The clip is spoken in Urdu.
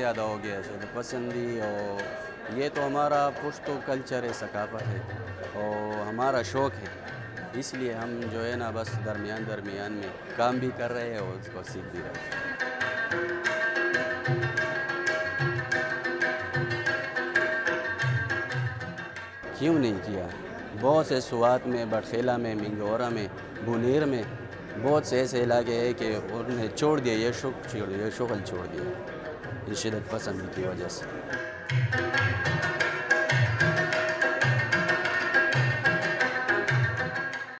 زیادہ ہو گیا شدت پسندی، اور یہ تو ہمارا پشتو کلچر ہے، ثقافت ہے اور ہمارا شوق ہے، اس لیے ہم جو ہے نا بس درمیان میں کام بھی کر رہے ہیں اور اس کو سیکھ بھی رہے ہیں۔ کیوں نہیں کیا؟ بہت سے سوات میں، بٹخیلا میں، منگورا میں، بنیر میں بہت سے ایسے علاقے ہیں کہ انہوں نے چھوڑ دیا، یہ شغل چھوڑ دیا اس شدت پسندی کی وجہ سے۔